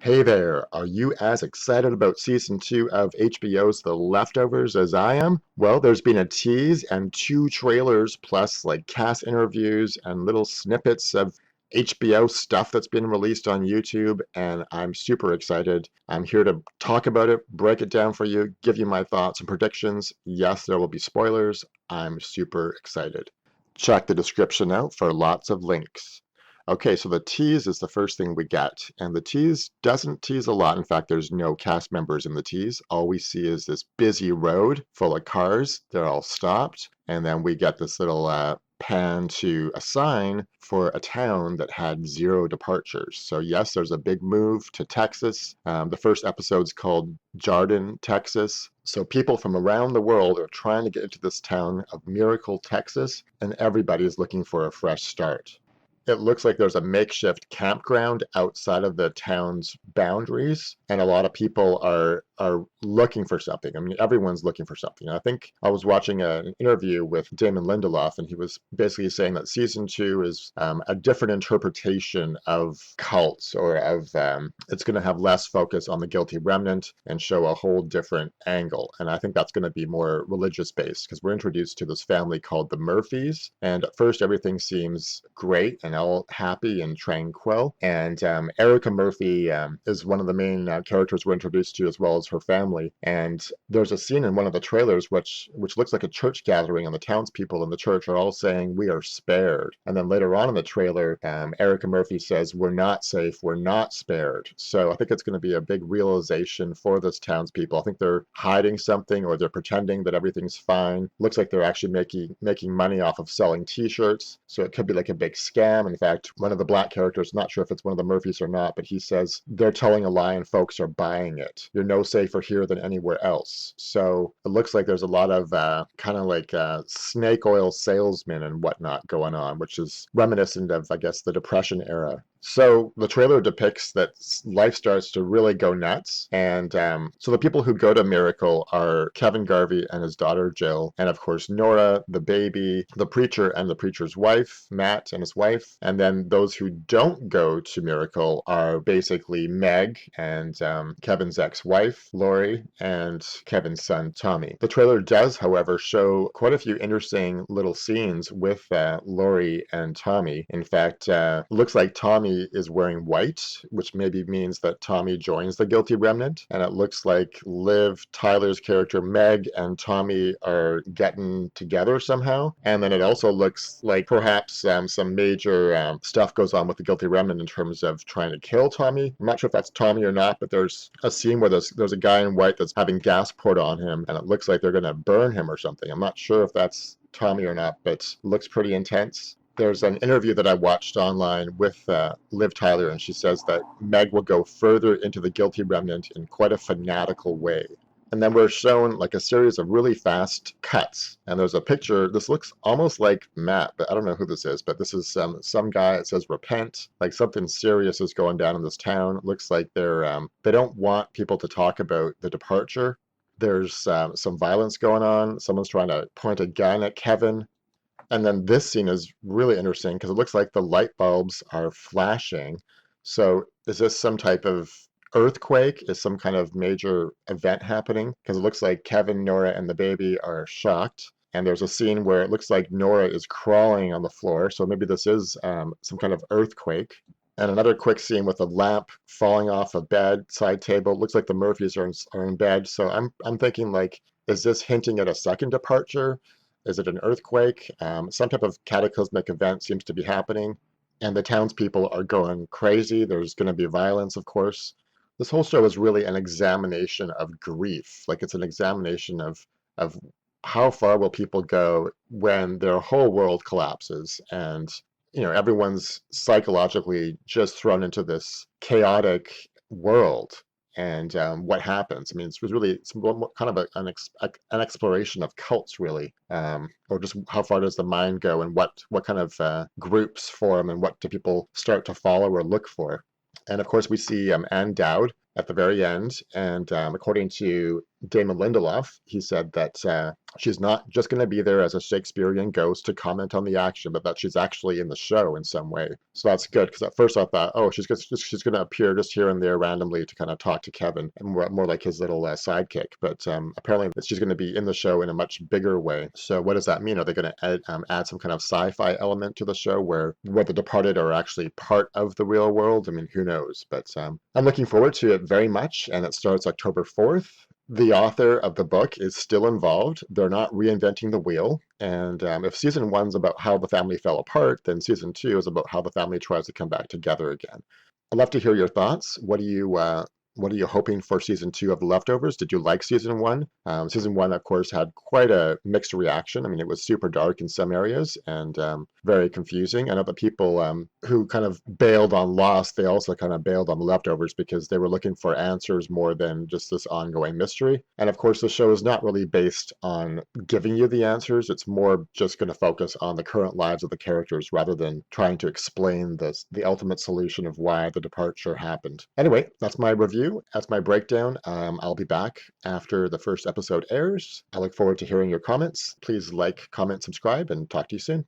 Hey there, are you as excited about season 2 of HBO's The Leftovers as I am? Well, there's been a tease and 2 trailers plus like cast interviews and little snippets of HBO stuff that's been released on YouTube, and I'm super excited. I'm here to talk about it, break it down for you, give you my thoughts and predictions. Yes, there will be spoilers. I'm super excited. Check the description out for lots of links. Okay, so the tease is the first thing we get, and the tease doesn't tease a lot. In fact, there's no cast members in the tease. All we see is this busy road full of cars. They're all stopped, and then we get this little pan to a sign for a town that had 0 departures. So yes, there's a big move to Texas. The first episode's called Jarden, Texas. So people from around the world are trying to get into this town of Miracle, Texas, and everybody is looking for a fresh start. It looks like there's a makeshift campground outside of the town's boundaries, and a lot of people are looking for something. I mean, everyone's looking for something. I think I was watching an interview with Damon Lindelof, and he was basically saying that season 2 is a different interpretation of cults, or of it's going to have less focus on the guilty remnant and show a whole different angle. And I think that's going to be more religious based because we're introduced to this family called the Murphys, and at first everything seems great and all happy and tranquil. And Erica Murphy is one of the main characters we're introduced to, as well as her family. And there's a scene in one of the trailers which looks like a church gathering, and the townspeople in the church are all saying, "We are spared." And then later on in the trailer, Erica Murphy says, "We're not safe, we're not spared." So I think it's going to be a big realization for this townspeople. I think they're hiding something, or they're pretending that everything's fine. Looks like they're actually making money off of selling T-shirts. So it could be like a big scam. In fact, one of the black characters, not sure if it's one of the Murphys or not, but he says they're telling a lie and folks are buying it. You're no safer here than anywhere else. So it looks like there's a lot of kind of like snake oil salesmen and whatnot going on, which is reminiscent of, I guess, the Depression era. So the trailer depicts that life starts to really go nuts. And so the people who go to Miracle are Kevin Garvey and his daughter Jill, and of course Nora, the baby, the preacher and the preacher's wife, Matt and his wife. And then those who don't go to Miracle are basically Meg and Kevin's ex-wife, Lori, and Kevin's son, Tommy. The trailer does, however, show quite a few interesting little scenes with Lori and Tommy. In fact, looks like Tommy is wearing white, which maybe means that Tommy joins the guilty remnant. And it looks like Liv Tyler's character Meg and Tommy are getting together somehow. And then it also looks like perhaps some major stuff goes on with the guilty remnant in terms of trying to kill Tommy. I'm not sure if that's Tommy or not, but there's a scene where there's a guy in white that's having gas poured on him, and it looks like they're going to burn him or something. I'm not sure if that's Tommy or not, but looks pretty intense. There's an interview that I watched online with Liv Tyler, and she says that Meg will go further into the guilty remnant in quite a fanatical way. And then we're shown like a series of really fast cuts. And there's a picture. This looks almost like Matt, but I don't know who this is. But this is some guy. It says repent. Like something serious is going down in this town. It looks like they don't want people to talk about the departure. There's some violence going on. Someone's trying to point a gun at Kevin. And then this scene is really interesting because it looks like the light bulbs are flashing. So is this some type of earthquake? Is some kind of major event happening? Because it looks like Kevin, Nora, and the baby are shocked. And there's a scene where it looks like Nora is crawling on the floor. So maybe this is some kind of earthquake. And another quick scene with a lamp falling off a bedside table. It looks like the Murphys are in bed. So I'm thinking like, is this hinting at a second departure? Is it an earthquake? Some type of cataclysmic event seems to be happening, and the townspeople are going crazy. There's going to be violence, of course. This whole show is really an examination of grief. Like it's an examination of how far will people go when their whole world collapses, and everyone's psychologically just thrown into this chaotic world. And what happens? I mean, it's kind of an exploration of cults, really, or just how far does the mind go, and what kind of groups form, and what do people start to follow or look for. And of course, we see Ann Dowd at the very end, and according to Damon Lindelof, he said that she's not just going to be there as a Shakespearean ghost to comment on the action, but that she's actually in the show in some way. So that's good, because at first I thought, oh, she's going to appear just here and there randomly to kind of talk to Kevin, and more like his little sidekick. But apparently she's going to be in the show in a much bigger way. So what does that mean? Are they going to add some kind of sci-fi element to the show where the departed are actually part of the real world? I mean, who knows? But I'm looking forward to it very much, and it starts October 4th. The author of the book is still involved. They're not reinventing the wheel. And if season one's about how the family fell apart, then season two is about how the family tries to come back together again. I'd love to hear your thoughts. What are you hoping for season two of The Leftovers? Did you like season one? Season one, of course, had quite a mixed reaction. I mean, it was super dark in some areas and very confusing. I know the people who kind of bailed on Lost, they also kind of bailed on The Leftovers because they were looking for answers more than just this ongoing mystery. And of course, the show is not really based on giving you the answers. It's more just going to focus on the current lives of the characters rather than trying to explain the ultimate solution of why the departure happened. Anyway, that's my review. That's my breakdown. I'll be back after the first episode airs. I look forward to hearing your comments. Please like, comment, subscribe, and talk to you soon.